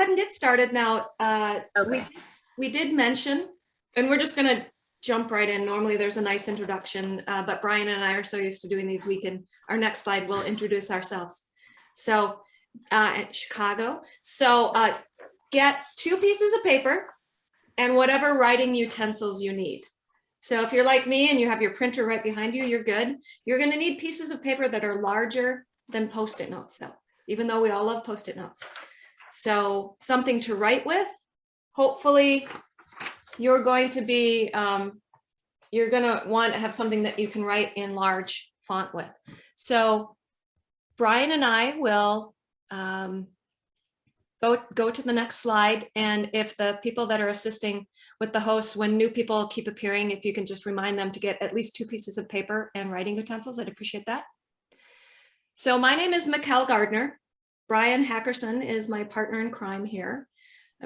ahead and get started now. Okay. We did mention, and we're just going to jump right in. Normally there's a nice introduction, but Brian and I are so used to doing these weekend. Our next slide will introduce ourselves. So Chicago. So get 2 pieces of paper and whatever writing utensils you need. So if you're like me and you have your printer right behind you, you're good. You're going to need pieces of paper that are larger than Post-it notes though, even though we all love Post-it notes. So something to write with. Hopefully you're going to be, you're going to want to have something that you can write in large font with. So Brian and I will go to the next slide. And if the people that are assisting with the hosts, when new people keep appearing, if you can just remind them to get at least 2 pieces of paper and writing utensils, I'd appreciate that. So my name is Michaele Gardner. Brian Hackerson is my partner in crime here.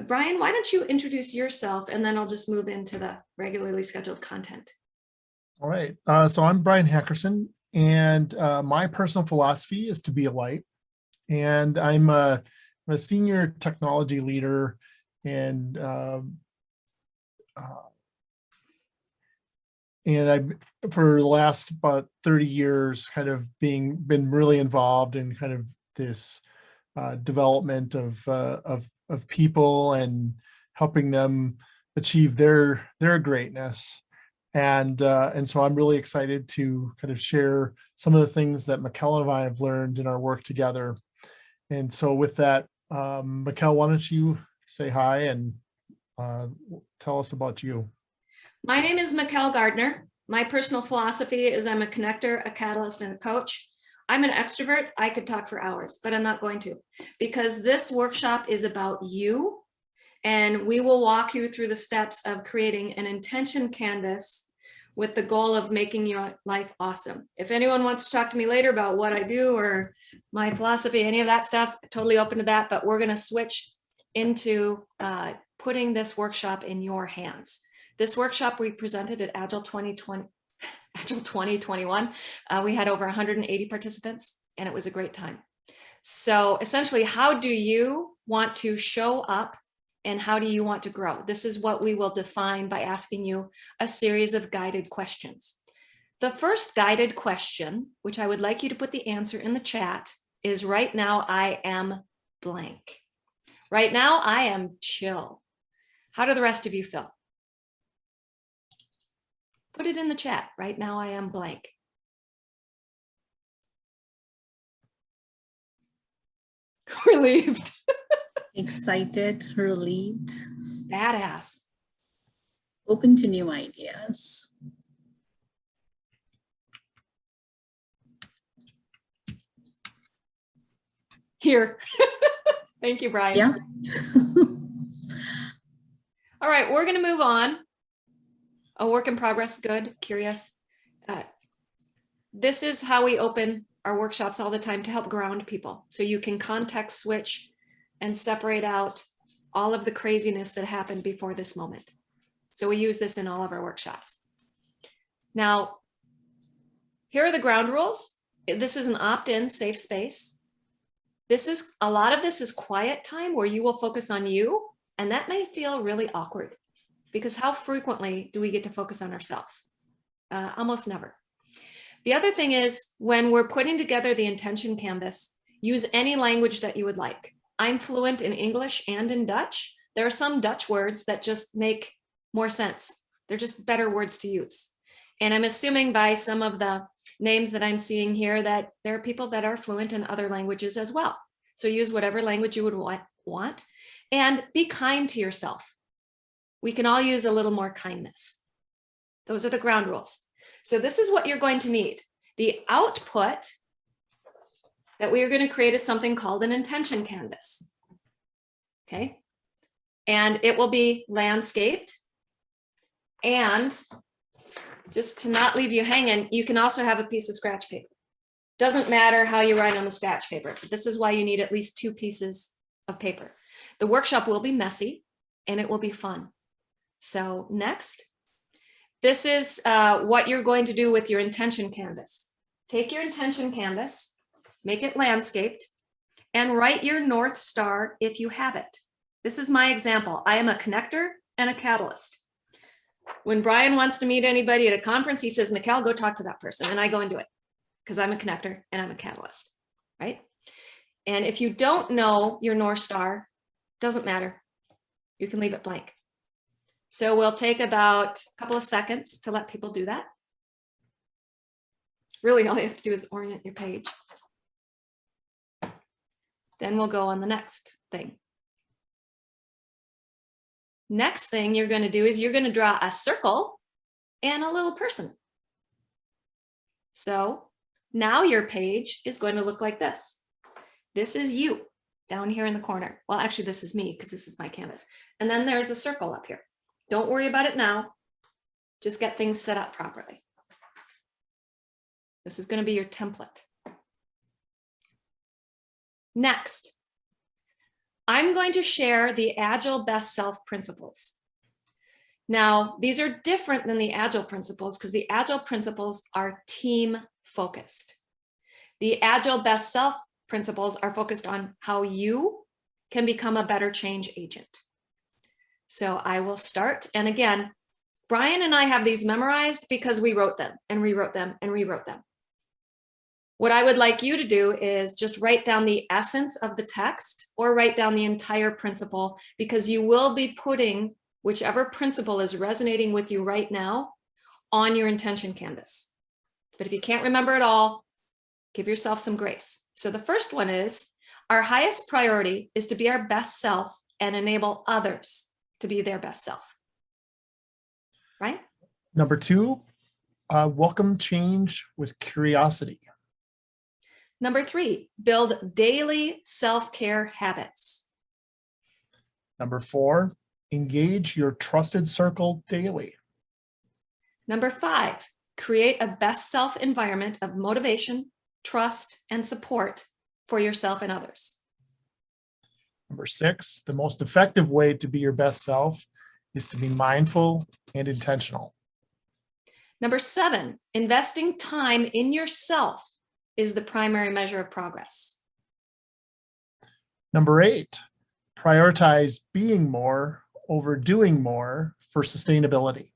Brian, why don't you introduce yourself and then I'll just move into the regularly scheduled content. All right. So I'm Brian Hackerson, and my personal philosophy is to be a light. And I'm a senior technology leader, and I've for the last about 30 years kind of been really involved in kind of this development of people and helping them achieve their greatness. And so I'm really excited to kind of share some of the things that Michaele and I have learned in our work together. And so with that, Michaele, why don't you say hi and tell us about you? My name is Michaele Gardner. My personal philosophy is I'm a connector, a catalyst, and a coach. I'm an extrovert. I could talk for hours, but I'm not going to, because this workshop is about you, and we will walk you through the steps of creating an intention canvas with the goal of making your life awesome. If anyone wants to talk to me later about what I do or my philosophy, any of that stuff, totally open to that, but we're going to switch into putting this workshop in your hands. This workshop we presented at Agile 2021. We had over 180 participants, and it was a great time. So essentially, how do you want to show up and how do you want to grow? This is what we will define by asking you a series of guided questions. The first guided question, which I would like you to put the answer in the chat, is right now I am blank. Right now I am chill. How do the rest of you feel? Put it in the chat. Right now I am blank. Relieved. Excited, relieved, Badass. open to new ideas. Here. Thank you, Brian. Yeah. All right, we're going to move on. A work in progress, good, curious. This is how we open our workshops all the time to help ground people. So you can context switch and separate out all of the craziness that happened before this moment. So we use this in all of our workshops. Now, here are the ground rules. This is an opt-in safe space. A lot of this is quiet time where you will focus on you, and that may feel really awkward because how frequently do we get to focus on ourselves? Almost never. The other thing is when we're putting together the intention canvas, use any language that you would like. I'm fluent in English and in Dutch. There are some Dutch words that just make more sense. They're just better words to use. And I'm assuming by some of the names that I'm seeing here that there are people that are fluent in other languages as well. So use whatever language you would want and be kind to yourself. We can all use a little more kindness. Those are the ground rules. So this is what you're going to need. The output that we are going to create is something called an intention canvas. Okay. And it will be landscaped. And just to not leave you hanging, you can also have a piece of scratch paper. Doesn't matter how you write on the scratch paper, but this is why you need at least 2 pieces of paper. The workshop will be messy and it will be fun. So next, this is what you're going to do with your intention canvas. Take your intention canvas, make it landscaped, and write your North Star if you have it. This is my example. I am a connector and a catalyst. When Brian wants to meet anybody at a conference, he says, Michaele, go talk to that person. And I go and do it because I'm a connector and I'm a catalyst, right? And if you don't know your North Star, doesn't matter. You can leave it blank. So we'll take about a couple of seconds to let people do that. Really, all you have to do is orient your page. Then we'll go on the next thing. Next thing you're going to do is you're going to draw a circle and a little person. So now your page is going to look like this. This is you down here in the corner. Well, actually, this is me because this is my canvas. And then there's a circle up here. Don't worry about it now. Just get things set up properly. This is going to be your template. Next, I'm going to share the Agile Best Self principles. Now, these are different than the Agile principles because the Agile principles are team focused. The Agile Best Self principles are focused on how you can become a better change agent. So I will start. And again, Brian and I have these memorized because we wrote them and rewrote them and rewrote them. What I would like you to do is just write down the essence of the text or write down the entire principle, because you will be putting whichever principle is resonating with you right now on your intention canvas. But if you can't remember it all, give yourself some grace. So the first one is, our highest priority is to be our best self and enable others to be their best self. Right? Number 2, welcome change with curiosity. Number 3, build daily self-care habits. Number 4, engage your trusted circle daily. Number 5, create a best self environment of motivation, trust, and support for yourself and others. Number 6, the most effective way to be your best self is to be mindful and intentional. Number 7, investing time in yourself is the primary measure of progress. Number 8, prioritize being more over doing more for sustainability.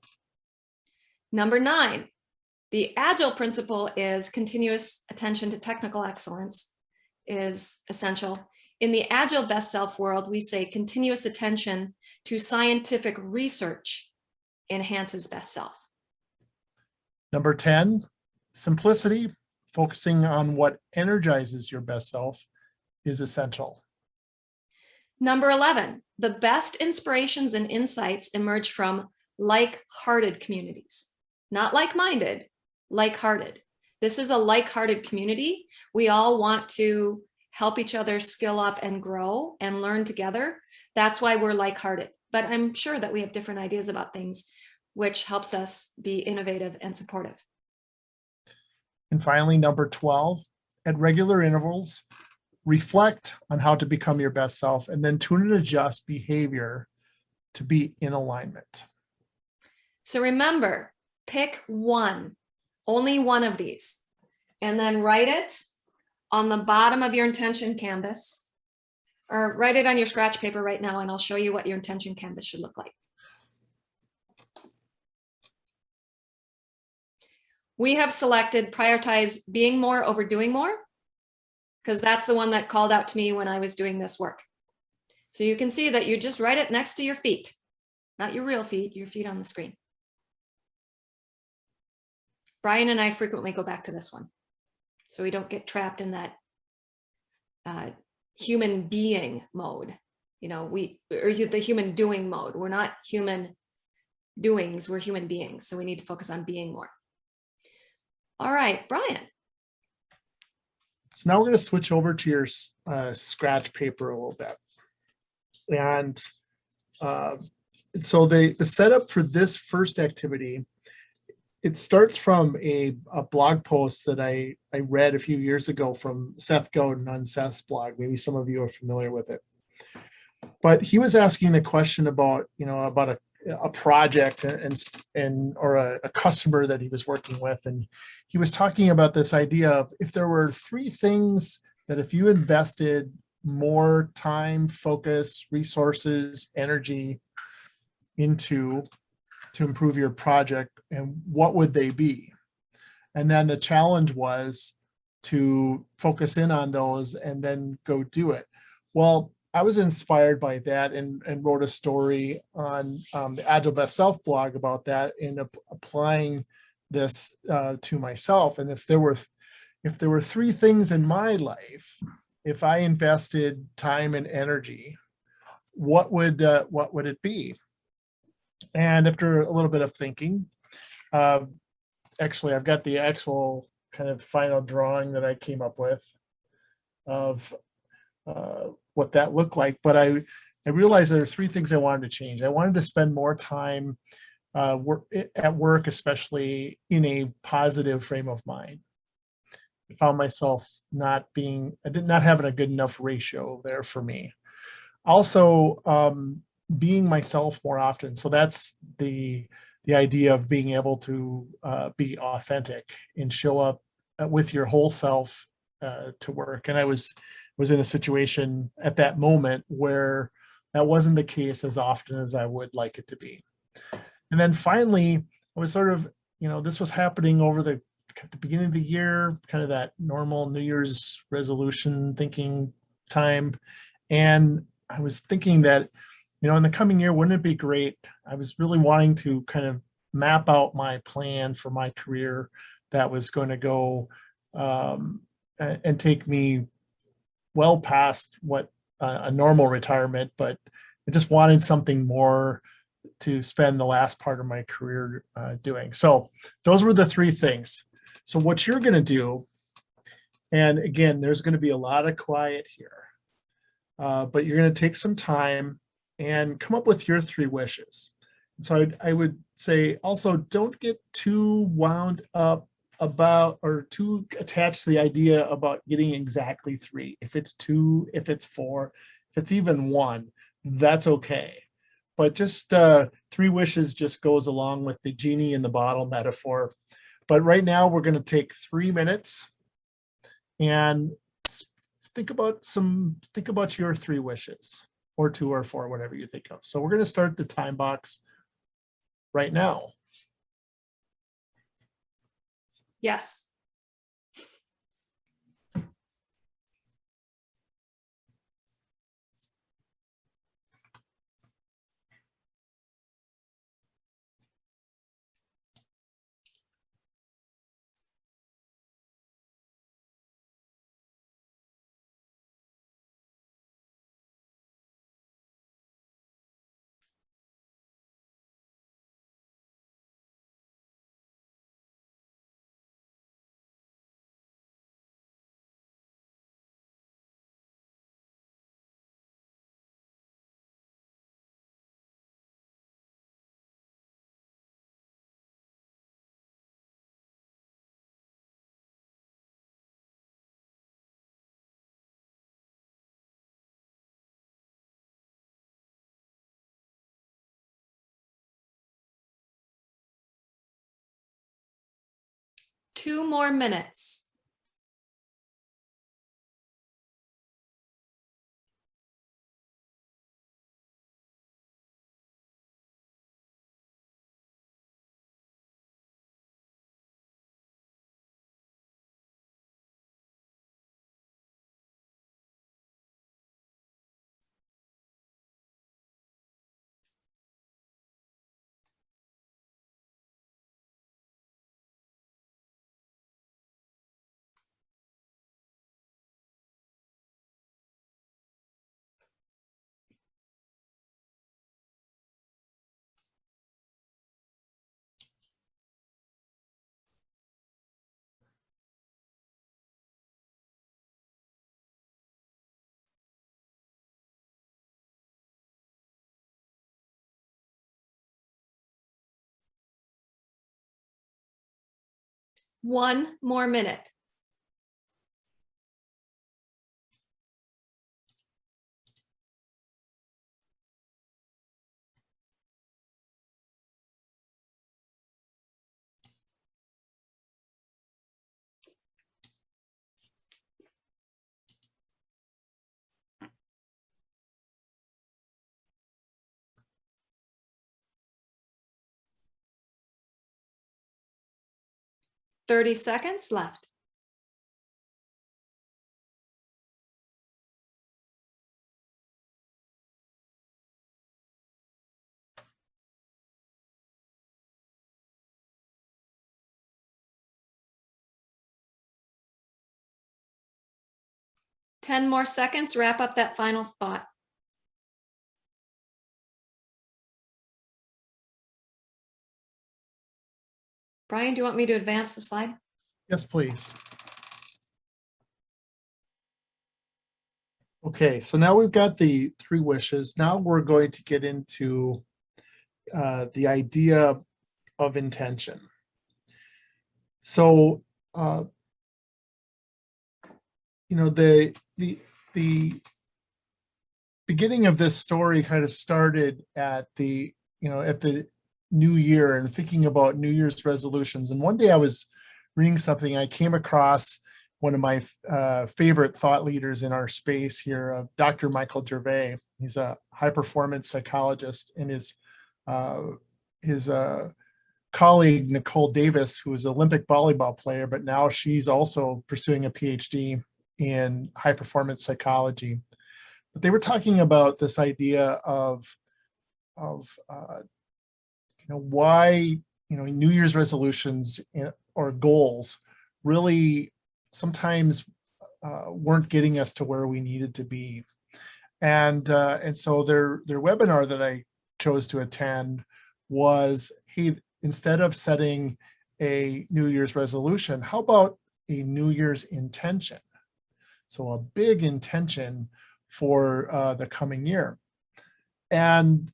Number 9, the Agile principle is continuous attention to technical excellence is essential. In the Agile Best Self world, we say continuous attention to scientific research enhances best self. Number 10, simplicity, focusing on what energizes your best self, is essential. Number 11, the best inspirations and insights emerge from like-hearted communities, not like-minded, like-hearted. This is a like-hearted community. We all want to help each other skill up and grow and learn together. That's why we're like-hearted. But I'm sure that we have different ideas about things, which helps us be innovative and supportive. And finally, number 12, at regular intervals, reflect on how to become your best self and then tune and adjust behavior to be in alignment. So remember, pick one, only one of these, and then write it on the bottom of your intention canvas, or write it on your scratch paper right now, and I'll show you what your intention canvas should look like. We have selected prioritize being more over doing more, because that's the one that called out to me when I was doing this work. So you can see that you just write it next to your feet, not your real feet, your feet on the screen. Brian and I frequently go back to this one, so we don't get trapped in that human being mode. You know, the human doing mode. We're not human doings, we're human beings. So we need to focus on being more. All right, Brian. So now we're going to switch over to your scratch paper a little bit. And so the setup for this first activity, it starts from a blog post that I read a few years ago from Seth Godin on Seth's blog. Maybe some of you are familiar with it. But he was asking the question about, about a project or a customer that he was working with. And he was talking about this idea of if there were 3 things that if you invested more time, focus, resources, energy into to improve your project, and what would they be? And then the challenge was to focus in on those and then go do it. Well, I was inspired by that and wrote a story on the Agile Best Self blog about that and applying this to myself. And if there were three things in my life, if I invested time and energy, what would it be? And after a little bit of thinking, actually, I've got the actual kind of final drawing that I came up with of what that looked like. But I realized there are three things I wanted to change. I wanted to spend more time at work, especially in a positive frame of mind. I found myself I did not having a good enough ratio there for me. Also, being myself more often. So that's the idea of being able to be authentic and show up with your whole self to work. And I was in a situation at that moment where that wasn't the case as often as I would like it to be. And then finally, I was sort of, this was happening at the beginning of the year, kind of that normal New Year's resolution thinking time. And I was thinking that, in the coming year, wouldn't it be great? I was really wanting to kind of map out my plan for my career that was going to go and take me well past what a normal retirement, but I just wanted something more to spend the last part of my career doing. So those were the three things. So what you're going to do, and again, there's going to be a lot of quiet here, but you're going to take some time and come up with your three wishes. And so I would say also don't get too wound up about or too attached to the idea about getting exactly three. If it's two, if it's four, if it's even one, that's okay. But just three wishes just goes along with the genie in the bottle metaphor. But right now we're going to take 3 minutes and think about your three wishes, or two or four, whatever you think of. So we're going to start the time box right now. Yes. Two more minutes. One more minute. 30 seconds left. Ten more seconds, wrap up that final thought. Brian, do you want me to advance the slide? Yes, please. Okay, so now we've got the 3 wishes. Now we're going to get into the idea of intention. So, you know, the beginning of this story kind of started at the new year and thinking about New Year's resolutions. And one day I was reading something, I came across one of my favorite thought leaders in our space here, Dr. Michael Gervais. He's a high performance psychologist, and his colleague, Nicole Davis, who is an Olympic volleyball player, but now she's also pursuing a PhD in high performance psychology. But they were talking about this idea of why New Year's resolutions or goals really sometimes weren't getting us to where we needed to be. And so their webinar that I chose to attend was, hey, instead of setting a New Year's resolution, how about a New Year's intention? So a big intention for the coming year. And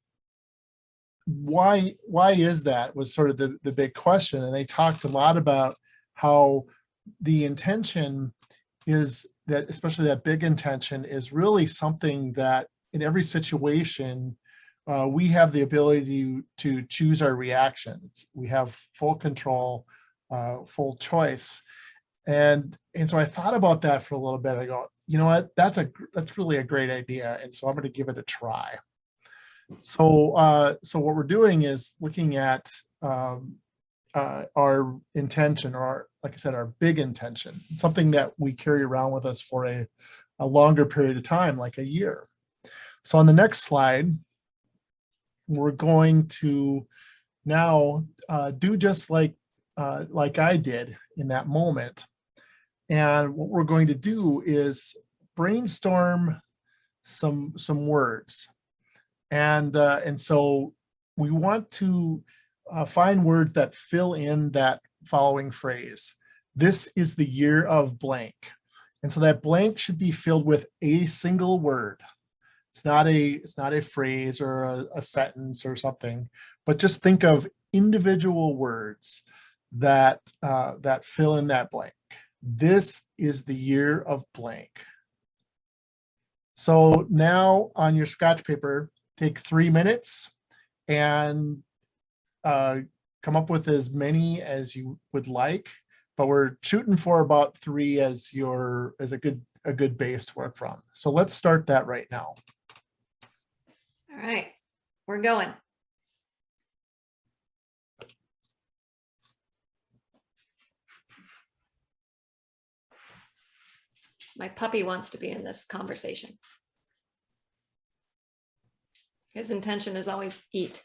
why is that was sort of the big question. And they talked a lot about how the intention is that, especially that big intention, is really something that in every situation we have the ability to choose our reactions. We have full control, full choice. And so I thought about that for a little bit. I go, you know what, that's really a great idea. And so I'm going to give it a try. So so what we're doing is looking at our intention, or like I said, our big intention, something that we carry around with us for a longer period of time, like a year. So on the next slide, we're going to now do just like I did in that moment. And what we're going to do is brainstorm some words. And so we want to find words that fill in that following phrase. This is the year of blank. And so that blank should be filled with a single word. It's not a phrase or a sentence or something, but just think of individual words that fill in that blank. This is the year of blank. So now on your scratch paper, take 3 minutes and come up with as many as you would like, but we're shooting for about 3 as a good base to work from. So let's start that right now. All right, we're going. My puppy wants to be in this conversation. His intention is always eat.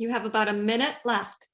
You have about a minute left.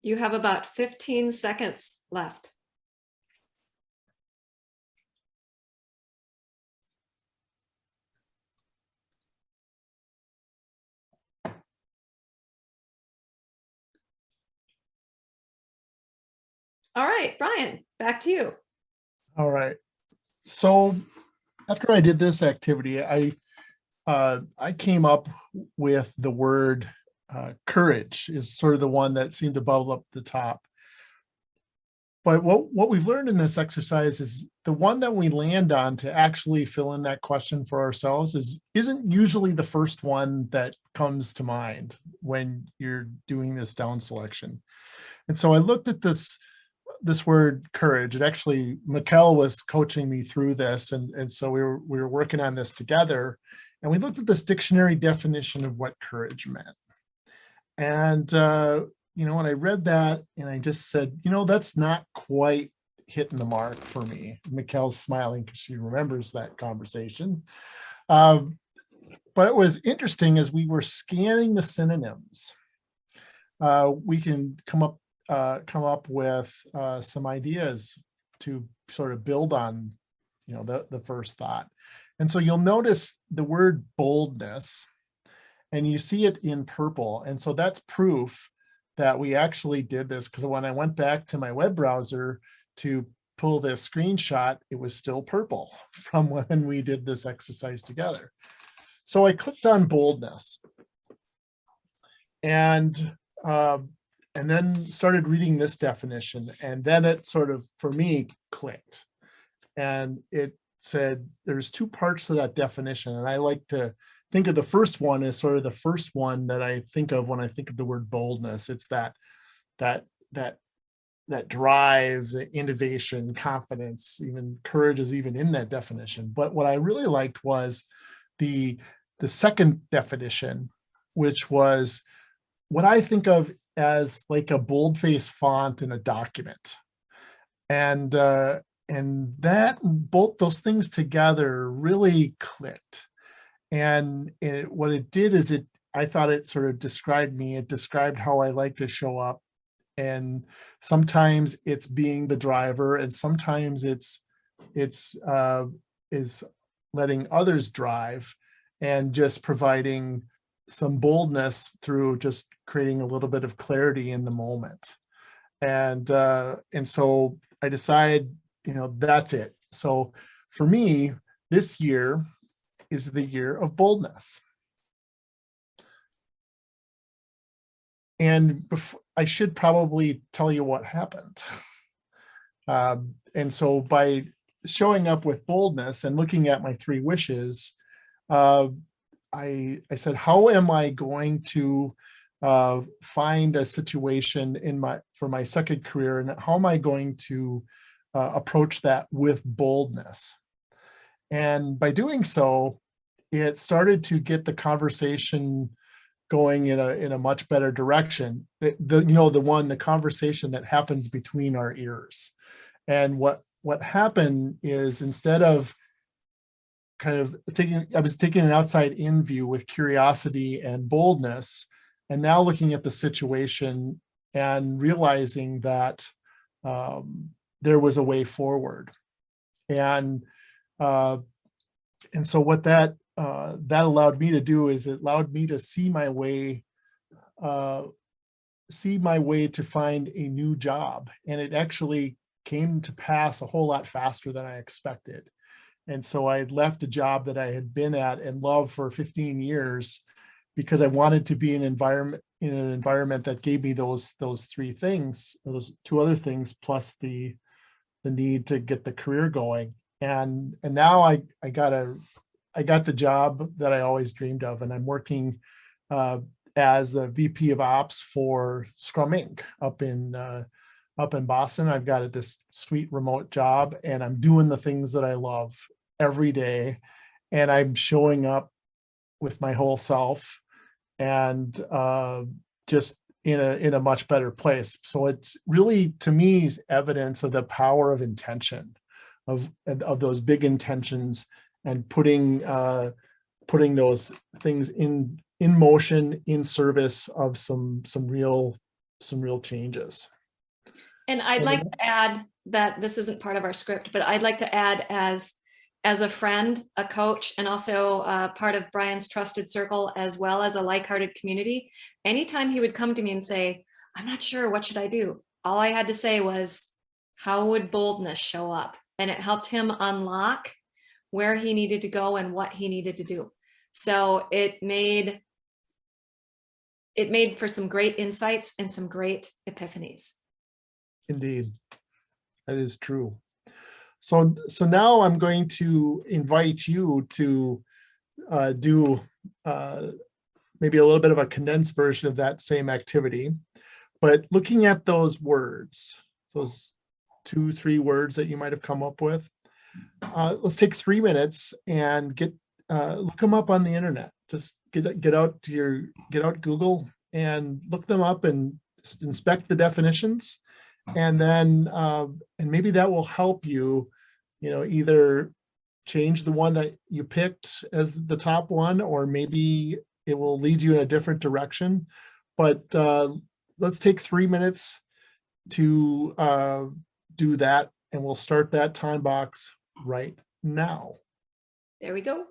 You have about 15 seconds left. All right, Brian, back to you. All right. So after I did this activity, I came up with the word courage is sort of the one that seemed to bubble up the top. But what we've learned in this exercise is the one that we land on to actually fill in that question for ourselves isn't usually the first one that comes to mind when you're doing this down selection. And so I looked at this word courage. It actually, Michaele was coaching me through this. And so we were working on this together, and we looked at this dictionary definition of what courage meant. And, when I read that and I just said, that's not quite hitting the mark for me. Michaele's smiling because she remembers that conversation. But it was interesting as we were scanning the synonyms, we can come up with some ideas to sort of build on, the first thought. And so you'll notice the word boldness, and you see it in purple. And so that's proof that we actually did this, because when I went back to my web browser to pull this screenshot, it was still purple from when we did this exercise together. So I clicked on boldness and then started reading this definition. And then it sort of, for me, clicked. And it said there's two parts to that definition. And I like to think of the first one as sort of the first one that I think of when I think of the word boldness. It's that drive, the innovation, confidence, even courage is even in that definition. But what I really liked was the second definition, which was what I think of as like a boldface font in a document. And that, both those things together really clicked. And what it did is I thought it sort of described me. It described how I like to show up. And sometimes it's being the driver, and sometimes it's letting others drive and just providing some boldness through just creating a little bit of clarity in the moment. And so I decided, that's it. So for me, this year is the year of boldness. And I should probably tell you what happened. And so by showing up with boldness and looking at my 3 wishes, I said, how am I going to find a situation for my second career, and how am I going to approach that with boldness? And by doing so, it started to get the conversation going in a much better direction. The conversation that happens between our ears. And what happened is, instead of I was taking an outside in view with curiosity and boldness, and now looking at the situation and realizing that there was a way forward. And so what that allowed me to do is it allowed me to see my way to find a new job. And it actually came to pass a whole lot faster than I expected. And so I had left a job that I had been at and loved for 15 years because I wanted to be in an environment that gave me those three things, or those two other things, plus the need to get the career going. And now I got the job that I always dreamed of, and I'm working as the VP of Ops for Scrum Inc. up in Boston. I've got this sweet remote job, and I'm doing the things that I love every day, and I'm showing up with my whole self, and just in a much better place. So it's really, to me, is evidence of the power of intention, of those big intentions, and putting those things in motion in service of some real changes. And I'd So like to add that this isn't part of our script, but I'd like to add as a friend, a coach, and also part of Brian's trusted circle, as well as a like-hearted community. Anytime he would come to me and say, I'm not sure, what should I do? All I had to say was, how would boldness show up? And it helped him unlock where he needed to go and what he needed to do. So it made for some great insights and some great epiphanies. Indeed, that is true. So now I'm going to invite you to do maybe a little bit of a condensed version of that same activity, but looking at those words, those 2-3 words that you might have come up with. Let's take 3 minutes and look them up on the internet. Just get out Google and look them up and inspect the definitions, and then and maybe that will help you, either change the one that you picked as the top one, or maybe it will lead you in a different direction. But let's take 3 minutes to do that, and we'll start that time box right now. There we go.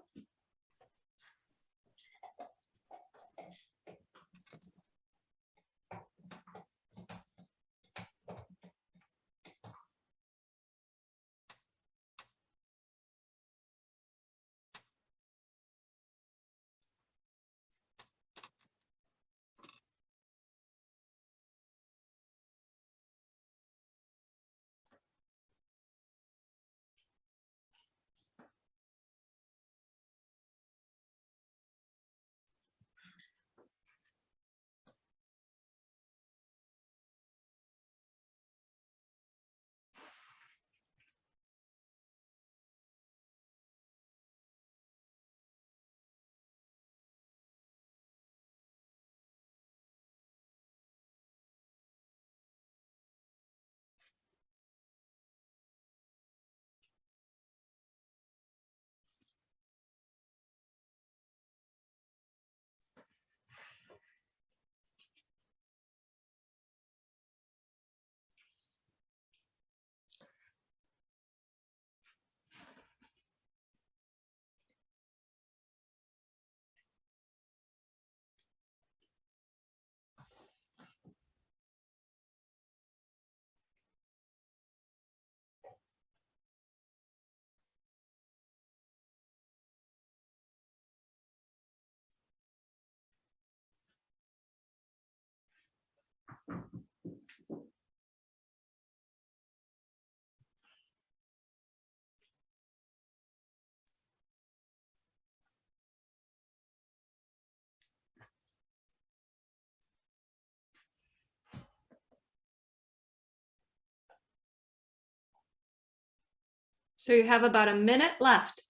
So you have about a minute left.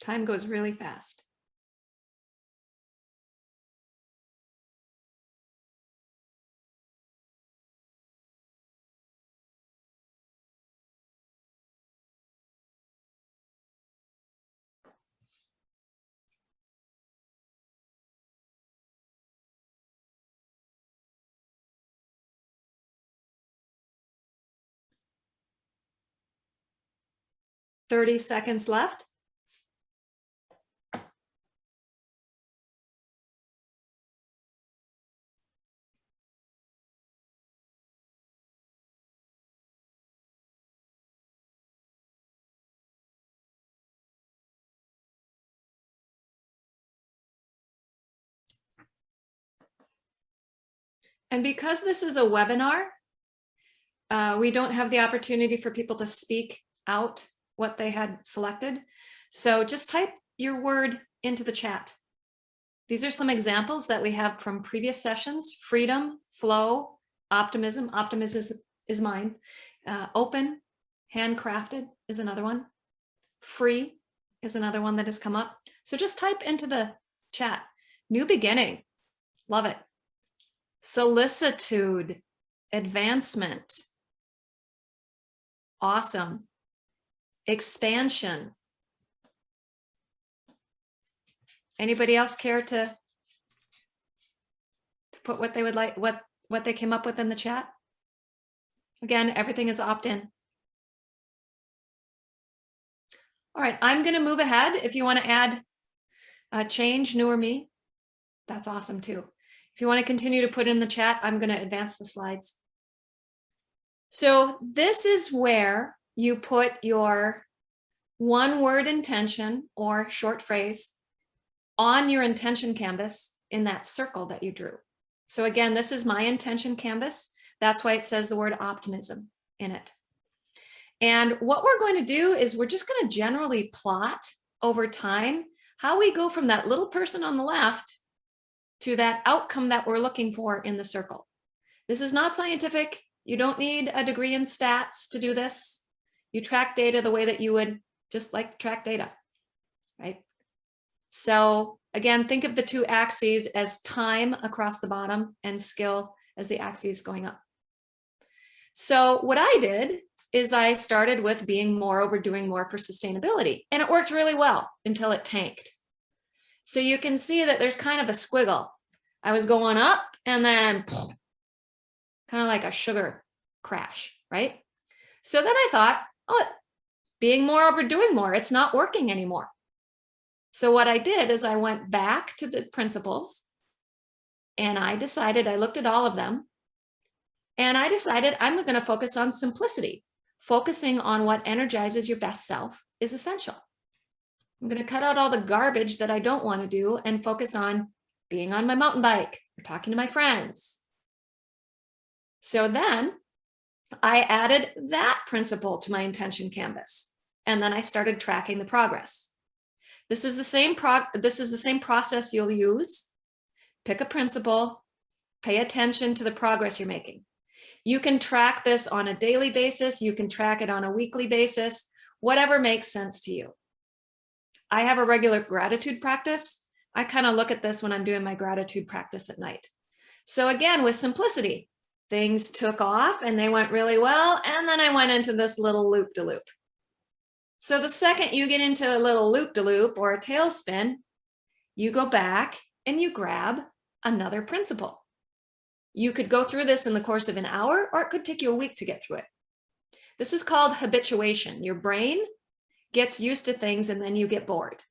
Time goes really fast. Thirty seconds left. And because this is a webinar, we don't have the opportunity for people to speak out what they had selected. So just type your word into the chat. These are some examples that we have from previous sessions: freedom, flow, optimism. Optimism is mine. Open, handcrafted is another one. Free is another one that has come up. So just type into the chat. New beginning, love it. Solicitude, advancement, awesome. Expansion. Anybody else care to put what they would like, what they came up with in the chat? Again, everything is opt-in. All right, I'm going to move ahead. If you want to add change, new or me, that's awesome too. If you want to continue to put in the chat, I'm going to advance the slides. So this is where you put your one word intention or short phrase on your intention canvas in that circle that you drew. So again, this is my intention canvas. That's why it says the word optimism in it. And what we're going to do is we're just going to generally plot over time how we go from that little person on the left to that outcome that we're looking for in the circle. This is not scientific. You don't need a degree in stats to do this. You track data the way that you would just like to track data, right? So again, think of the two axes as time across the bottom and skill as the axes going up. So what I did is I started with being more over doing more for sustainability, and it worked really well until it tanked. So you can see that there's kind of a squiggle. I was going up and then kind of like a sugar crash, right? So then I thought, oh, being more over doing more, it's not working anymore. So what I did is I went back to the principles and I decided, I looked at all of them and I decided I'm going to focus on simplicity. Focusing on what energizes your best self is essential. I'm going to cut out all the garbage that I don't want to do and focus on being on my mountain bike or talking to my friends. So then I added that principle to my intention canvas, and then I started tracking the progress. This is the same process you'll use. Pick a principle, pay attention to the progress you're making. You can track this on a daily basis. You can track it on a weekly basis, whatever makes sense to you. I have a regular gratitude practice. I kind of look at this when I'm doing my gratitude practice at night. So again, with simplicity, things took off and they went really well. And then I went into this little loop-de-loop. So the second you get into a little loop-de-loop or a tailspin, you go back and you grab another principle. You could go through this in the course of an hour, or it could take you a week to get through it. This is called habituation. Your brain gets used to things and then you get bored.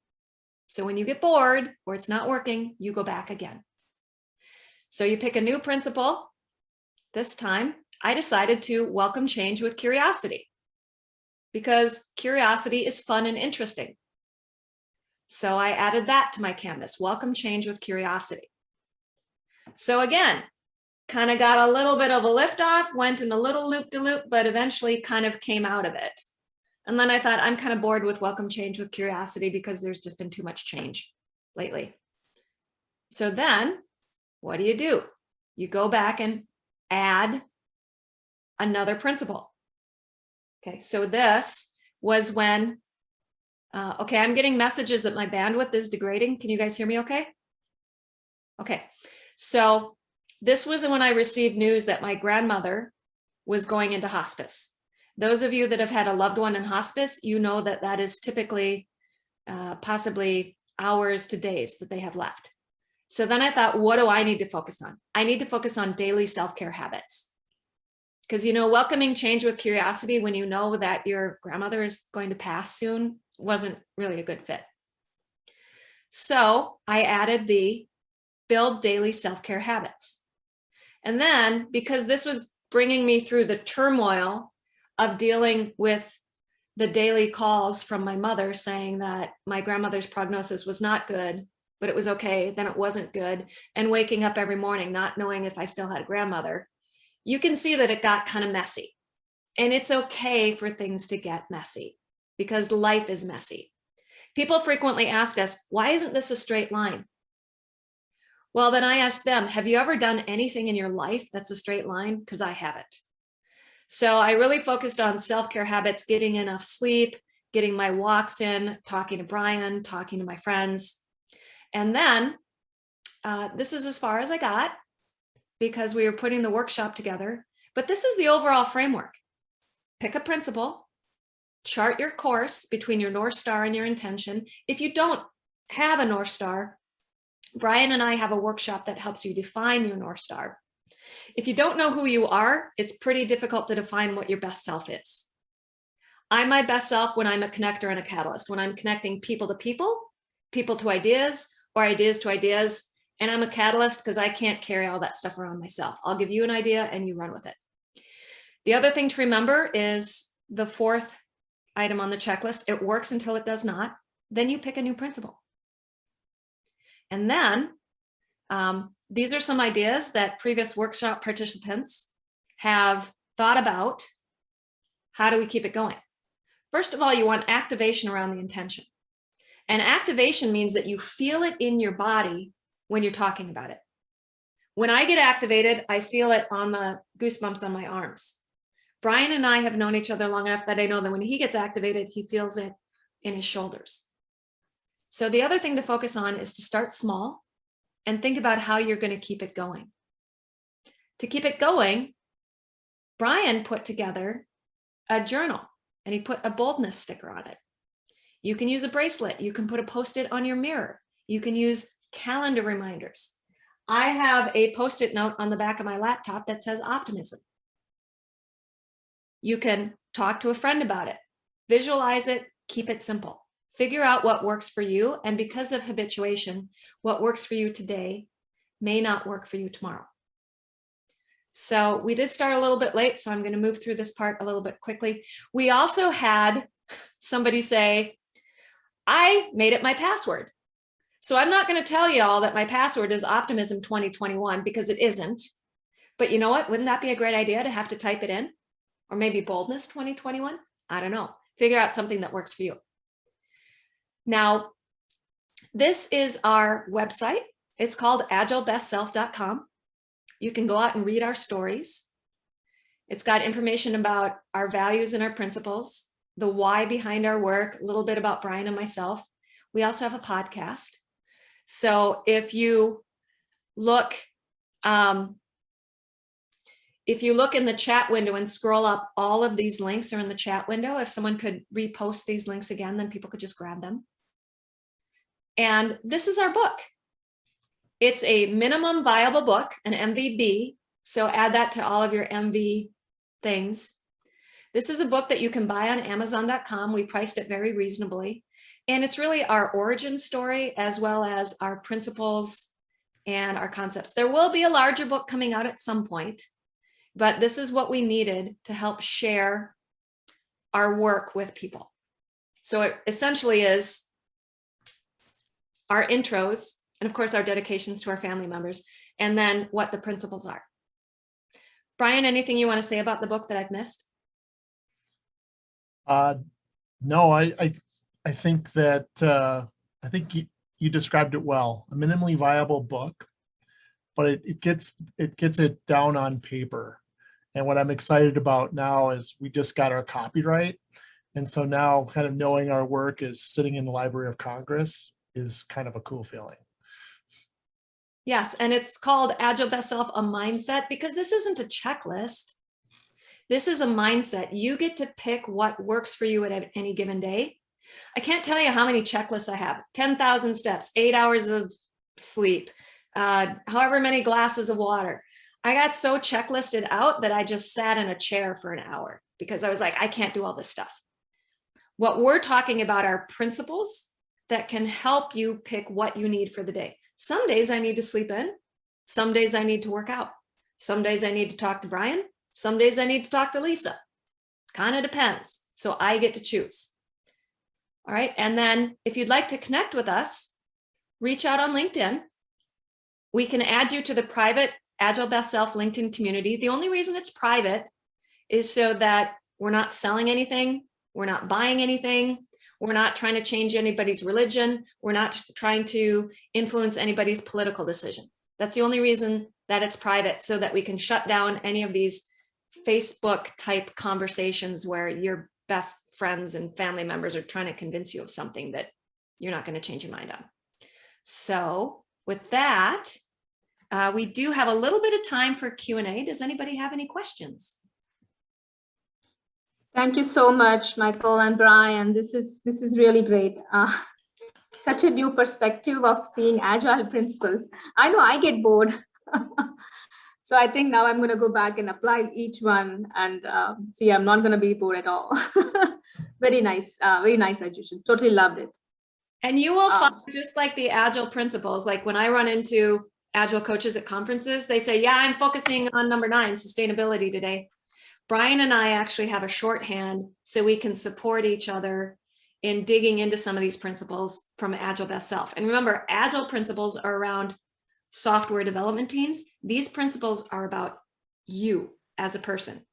So when you get bored or it's not working, you go back again. So you pick a new principle. This time, I decided to welcome change with curiosity because curiosity is fun and interesting. So I added that to my canvas, welcome change with curiosity. So again, kind of got a little bit of a lift off, went in a little loop-de-loop, but eventually kind of came out of it. And then I thought, I'm kind of bored with welcome change with curiosity because there's just been too much change lately. So then what do? You go back and add another principle. Okay, so this was when, okay, I'm getting messages that my bandwidth is degrading. Can you guys hear me okay? Okay, so this was when I received news that my grandmother was going into hospice. Those of you that have had a loved one in hospice, you know that that is typically possibly hours to days that they have left. So then I thought, what do I need to focus on? I need to focus on daily self-care habits. Because, you know, welcoming change with curiosity when you know that your grandmother is going to pass soon wasn't really a good fit. So I added the build daily self-care habits. And then, because this was bringing me through the turmoil of dealing with the daily calls from my mother saying that my grandmother's prognosis was not good but it was okay. Then it wasn't good. And waking up every morning, not knowing if I still had a grandmother, you can see that it got kind of messy. And it's okay for things to get messy because life is messy. People frequently ask us, why isn't this a straight line? Well, then I ask them, have you ever done anything in your life that's a straight line? Because I haven't. So I really focused on self-care habits, getting enough sleep, getting my walks in, talking to Brian, talking to my friends. And then this is as far as I got because we were putting the workshop together. But this is the overall framework. Pick a principle, chart your course between your North Star and your intention. If you don't have a North Star, Brian and I have a workshop that helps you define your North Star. If you don't know who you are, it's pretty difficult to define what your best self is. I'm my best self when I'm a connector and a catalyst, when I'm connecting people to people, people to ideas, or ideas to ideas. And I'm a catalyst because I can't carry all that stuff around myself. I'll give you an idea and you run with it. The other thing to remember is the fourth item on the checklist. It works until it does not. Then you pick a new principle. And then these are some ideas that previous workshop participants have thought about. How do we keep it going? First of all, you want activation around the intention. And activation means that you feel it in your body when you're talking about it. When I get activated, I feel it on the goosebumps on my arms. Brian and I have known each other long enough that I know that when he gets activated, he feels it in his shoulders. So the other thing to focus on is to start small and think about how you're going to keep it going. To keep it going, Brian put together a journal and he put a boldness sticker on it. You can use a bracelet. You can put a Post-it on your mirror. You can use calendar reminders. I have a Post-it note on the back of my laptop that says optimism. You can talk to a friend about it, visualize it, keep it simple. Figure out what works for you. And because of habituation, what works for you today may not work for you tomorrow. So we did start a little bit late, so I'm going to move through this part a little bit quickly. We also had somebody say, I made it my password. So I'm not going to tell you all that my password is optimism 2021 because it isn't. But you know what? Wouldn't that be a great idea to have to type it in? Or maybe boldness 2021? I don't know. Figure out something that works for you. Now, this is our website. It's called agilebestself.com. You can go out and read our stories. It's got information about our values and our principles, the why behind our work, a little bit about Brian and myself. We also have a podcast. So if you look in the chat window and scroll up, all of these links are in the chat window. If someone could repost these links again, then people could just grab them. And this is our book. It's a minimum viable book, an MVB. So add that to all of your MV things. This is a book that you can buy on Amazon.com. We priced it very reasonably. And it's really our origin story as well as our principles and our concepts. There will be a larger book coming out at some point, but this is what we needed to help share our work with people. So it essentially is our intros, and of course our dedications to our family members, and then what the principles are. Brian, anything you want to say about the book that I've missed? No, I think that I think you described it well. A minimally viable book, but it gets it down on paper. And what I'm excited about now is we just got our copyright, and so now kind of knowing our work is sitting in the Library of Congress is kind of a cool feeling. Yes, and it's called Agile Best Self, a mindset, because this isn't a checklist. This is a mindset. You get to pick what works for you at any given day. I can't tell you how many checklists I have. 10,000 steps, 8 hours of sleep, however many glasses of water. I got so checklisted out that I just sat in a chair for an hour because I was like, I can't do all this stuff. What we're talking about are principles that can help you pick what you need for the day. Some days I need to sleep in. Some days I need to work out. Some days I need to talk to Brian. Some days I need to talk to Lisa. Kind of depends. So I get to choose. All right. And then if you'd like to connect with us, reach out on LinkedIn. We can add you to the private Agile Best Self LinkedIn community. The only reason it's private is so that we're not selling anything. We're not buying anything. We're not trying to change anybody's religion. We're not trying to influence anybody's political decision. That's the only reason that it's private, so that we can shut down any of these Facebook type conversations where your best friends and family members are trying to convince you of something that you're not going to change your mind on. So with that, we do have a little bit of time for Q&A. Does anybody have any questions? Thank you so much, Michael and Brian. This is really great. Such a new perspective of seeing agile principles. I know I get bored. So I think now I'm going to go back and apply each one and see, I'm not going to be bored at all. Very nice suggestions. Totally loved it. And you will find, just like the Agile principles, like when I run into Agile coaches at conferences, they say, yeah, I'm focusing on number 9, sustainability today. Brian and I actually have a shorthand so we can support each other in digging into some of these principles from Agile Best Self. And remember, Agile principles are around software development teams. These principles are about you as a person,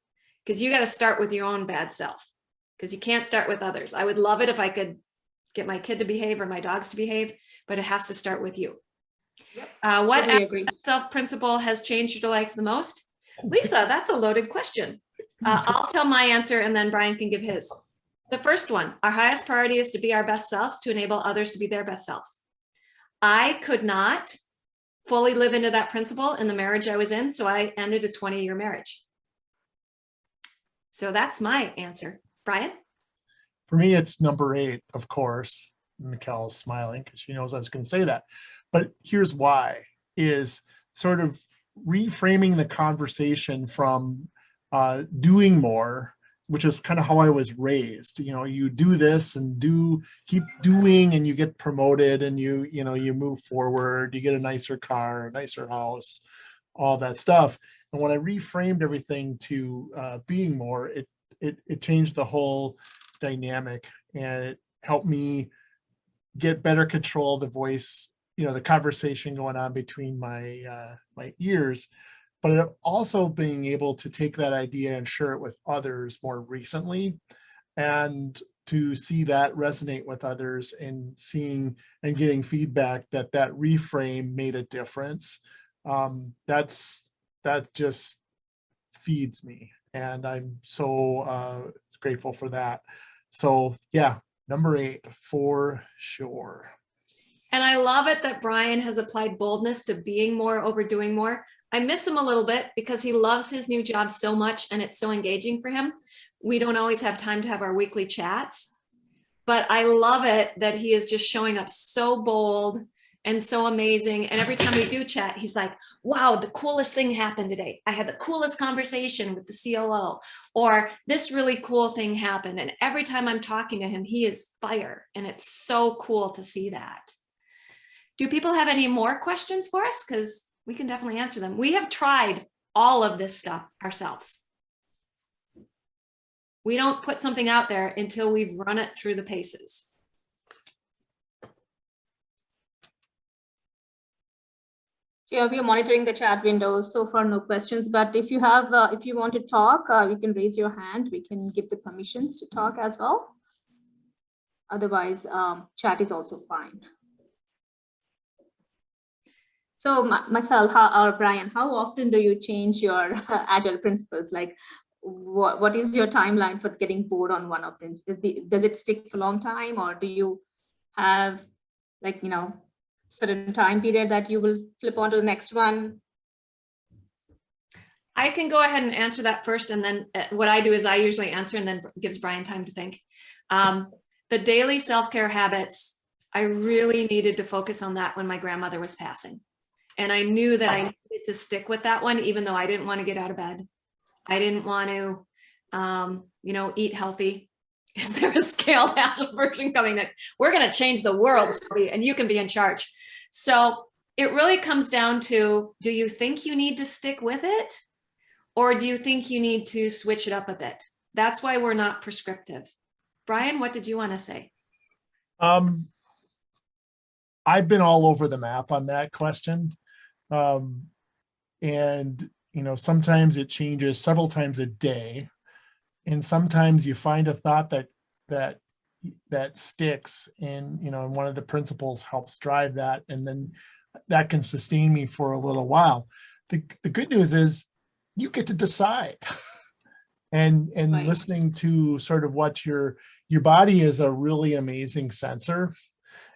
because you got to start with your own bad self, because you can't start with others. I would love it if I could get my kid to behave or my dogs to behave, but it has to start with you. Yep. What Totally agree. self principle has changed your life the most? Lisa, that's a loaded question. I'll tell my answer and then Brian can give his. The first one, our highest priority is to be our best selves, to enable others to be their best selves. I could not fully live into that principle in the marriage I was in, so I ended a 20-year marriage. So that's my answer. Brian? For me, it's number 8, of course. Michaele's smiling because she knows I was going to say that. But here's why, is sort of reframing the conversation from doing more, which is kind of how I was raised. You know, you do this and keep doing and you get promoted and you move forward, you get a nicer car, a nicer house, all that stuff. And when I reframed everything to being more, it changed the whole dynamic, and it helped me get better control of the voice, the conversation going on between my ears. But also being able to take that idea and share it with others more recently, and to see that resonate with others, and seeing and getting feedback that reframe made a difference. That just feeds me, and I'm so grateful for that. So yeah, number 8 for sure. And I love it that Brian has applied boldness to being more over doing more. I miss him a little bit because he loves his new job so much and it's so engaging for him. We don't always have time to have our weekly chats, but I love it that he is just showing up so bold and so amazing. And every time we do chat, he's like, wow, the coolest thing happened today. I had the coolest conversation with the COO, or this really cool thing happened. And every time I'm talking to him, he is fire. And it's so cool to see that. Do people have any more questions for us? Because we can definitely answer them. We have tried all of this stuff ourselves. We don't put something out there until we've run it through the paces. So yeah, we are monitoring the chat window. So far, no questions. But if you want to talk, you can raise your hand. We can give the permissions to talk as well. Otherwise, chat is also fine. So Michaele or Brian, how often do you change your Agile principles? Like, what is your timeline for getting bored on one of them? Does it stick for a long time, or do you have certain time period that you will flip on to the next one? I can go ahead and answer that first, and then what I do is I usually answer and then gives Brian time to think. The daily self-care habits, I really needed to focus on that when my grandmother was passing. And I knew that I needed to stick with that one, even though I didn't want to get out of bed. I didn't want to, eat healthy. Is there a scaled Agile version coming next? We're going to change the world, Toby, and you can be in charge. So it really comes down to, do you think you need to stick with it? Or do you think you need to switch it up a bit? That's why we're not prescriptive. Brian, what did you want to say? I've been all over the map on that question. And, sometimes it changes several times a day. And sometimes you find a thought that sticks, and, and one of the principles helps drive that. And then that can sustain me for a little while. The good news is you get to decide. And Right. listening to sort of what your body is a really amazing sensor,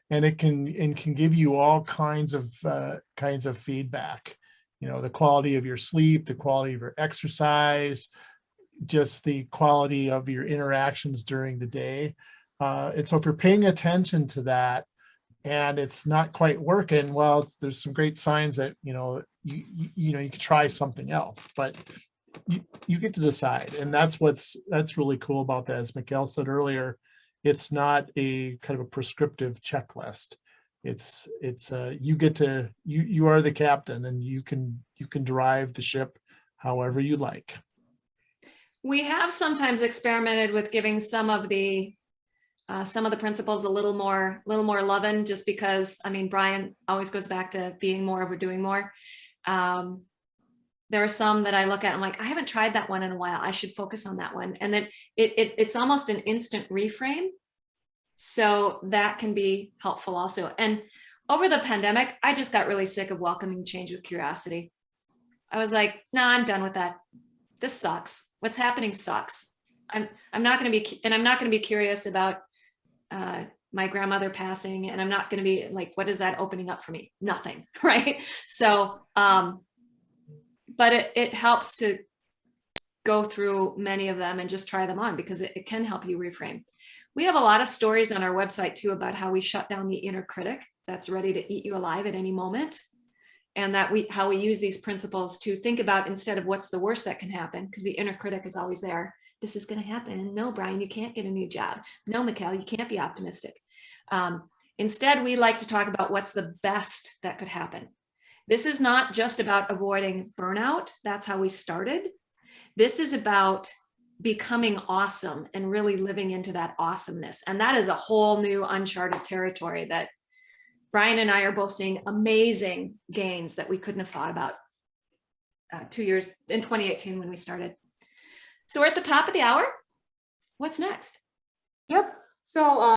and it can give you all kinds of feedback. The quality of your sleep, the quality of your exercise, just the quality of your interactions during the day. And so if you're paying attention to that and it's not quite working, well, there's some great signs that, you could try something else, but you get to decide. And that's really cool about that. As Michaele said earlier, it's not a kind of a prescriptive checklist. It's you are the captain, and you can drive the ship however you like. We have sometimes experimented with giving some of the principles a little more loving, just because, Brian always goes back to being more over doing more. There are some that I look at, I'm like, I haven't tried that one in a while. I should focus on that one. And then it's almost an instant reframe. So that can be helpful also. And over the pandemic, I just got really sick of welcoming change with curiosity. I was like, nah, I'm done with that. This sucks. What's happening sucks. I'm not going to be curious about my grandmother passing, and I'm not going to be like, what is that opening up for me? Nothing, right? So, but it helps to go through many of them and just try them on, because it can help you reframe. We have a lot of stories on our website too about how we shut down the inner critic that's ready to eat you alive at any moment. And how we use these principles to think about, instead of what's the worst that can happen, because the inner critic is always there. This is going to happen. No, Brian, you can't get a new job. No, Michaele, you can't be optimistic. Instead, we like to talk about what's the best that could happen. This is not just about avoiding burnout. That's how we started. This is about becoming awesome and really living into that awesomeness. And that is a whole new uncharted territory that Brian and I are both seeing amazing gains that we couldn't have thought about 2 years in 2018 when we started. So we're at the top of the hour. What's next? Yep. So